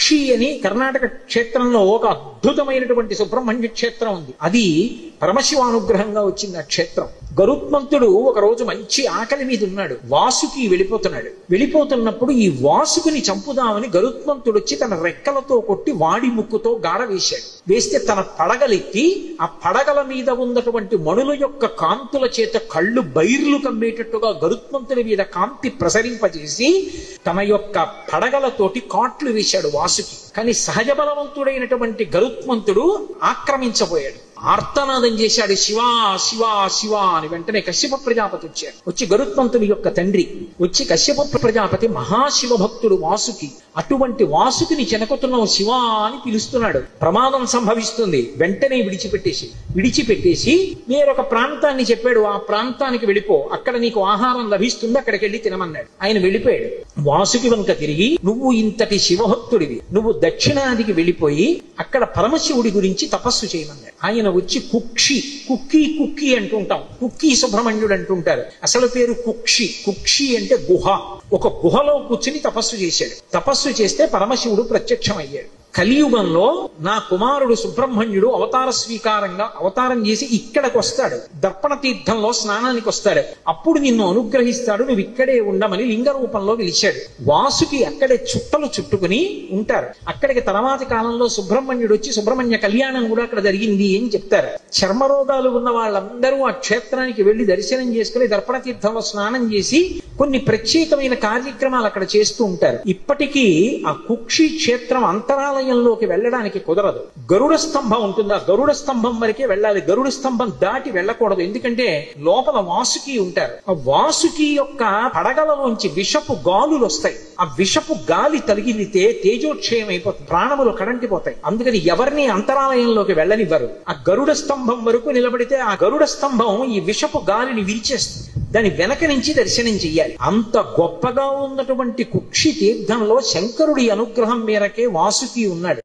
కుక్షి అని కర్ణాటక క్షేత్రంలో ఒక అద్భుతమైనటువంటి సుబ్రహ్మణ్య క్షేత్రం ఉంది. అది పరమశివానుగ్రహంగా వచ్చింది ఆ క్షేత్రం. గరుత్మంతుడు ఒక రోజు మంచి ఆకలి మీద ఉన్నాడు. వాసుకి వెళ్ళిపోతున్నప్పుడు ఈ వాసుకుని చంపుదామని గరుత్మంతుడు వచ్చి తన రెక్కలతో కొట్టి వాడి ముక్కుతో గాడ వేశాడు. వేస్తే తన పడగలెత్తి ఆ పడగల మీద ఉన్నటువంటి మణుల యొక్క కాంతుల చేత కళ్ళు బైర్లు కమ్మేటట్టుగా గరుత్మంతుడి మీద కాంతి ప్రసరింపజేసి తన యొక్క పడగలతోటి కాట్లు వేశాడు వాసుకి. కానీ సహజ బలవంతుడైనటువంటి గరుత్మంతుడు ఆక్రమించబోయాడు. ఆర్తనాదం చేశాడు, శివా శివా శివా అని. వెంటనే కశ్యప ప్రజాపతి వచ్చాడు. వచ్చి గరుత్మంతుడి యొక్క తండ్రి వచ్చి కశ్యప ప్రజాపతి మహాశివ భక్తుడు వాసుకి. అటువంటి వాసుకిని చెనకుతున్నావు శివా అని పిలుస్తున్నాడు. ప్రమాదం సంభవిస్తుంది. వెంటనే విడిచిపెట్టేసి వేరొక ప్రాంతాన్ని చెప్పాడు. ఆ ప్రాంతానికి వెళ్ళిపో, అక్కడ నీకు ఆహారం లభిస్తుంది, అక్కడికి వెళ్ళి తినమన్నాడు. ఆయన వెళ్ళిపోయాడు. వాసుకి వంక తిరిగి, నువ్వు ఇంతటి శివభక్తుడివి, నువ్వు దక్షిణాదికి వెళ్ళిపోయి అక్కడ పరమశివుడి గురించి తపస్సు చేయమన్నాడు. ఆయన వచ్చి కుక్కి అంటుంటాం, కుక్కీ సుబ్రహ్మణ్యుడు అంటుంటారు. అసలు పేరు కుక్షి అంటే గుహ. ఒక గుహలో కూర్చుని తపస్సు చేశాడు. తపస్సు చేస్తే పరమశివుడు ప్రత్యక్షమయ్యాడు. కలియుగంలో నా కుమారుడు సుబ్రహ్మణ్యుడు అవతారం చేసి ఇక్కడికి వస్తాడు, దర్పణ తీర్థంలో స్నానానికి వస్తాడు, అప్పుడు నిన్ను అనుగ్రహిస్తాడు, నువ్వు ఇక్కడే ఉండమని లింగ రూపంలో పిలిచాడు. వాసుకి అక్కడే చుట్టలు చుట్టుకుని ఉంటారు. అక్కడికి తర్వాతి కాలంలో సుబ్రహ్మణ్యుడు వచ్చి సుబ్రహ్మణ్య కళ్యాణం కూడా అక్కడ జరిగింది అని చెప్తారు. చర్మరోగాలు ఉన్న వాళ్ళందరూ ఆ క్షేత్రానికి వెళ్లి దర్శనం చేసుకుని దర్పణ తీర్థంలో స్నానం చేసి కొన్ని ప్రత్యేకమైన కార్యక్రమాలు అక్కడ చేస్తూ ఉంటారు. ఇప్పటికీ ఆ కుక్షి క్షేత్రం అంతరాలయంలోకి వెళ్ళడానికి కుదరదు. గరుడ స్తంభం ఉంటుంది, ఆ గరుడ స్తంభం వరకే వెళ్ళాలి. గరుడ స్తంభం దాటి వెళ్ళకూడదు. ఎందుకంటే లోపల వాసుకి ఉంటారు. ఆ వాసుకి యొక్క పడగలలోంచి విషపు గాలులు వస్తాయి. ఆ విషపు గాలి తగిలితే తేజోక్షయం అయిపోతుంది, ప్రాణములు కడంటిపోతాయి. అందుకని ఎవరిని అంతరాలయంలోకి వెళ్ళనివ్వరు. ఆ గరుడ స్తంభం వరకు నిలబడితే ఆ గరుడ స్తంభం ఈ విషపు గాలిని విరిచేస్తుంది. దాని వెనక నుంచి దర్శనం చెయ్యాలి. అంత గొప్పగా ఉన్నటువంటి కుక్షి తీర్థంలో శంకరుడి అనుగ్రహం మేరకే వాసుకి ఉన్నాడు.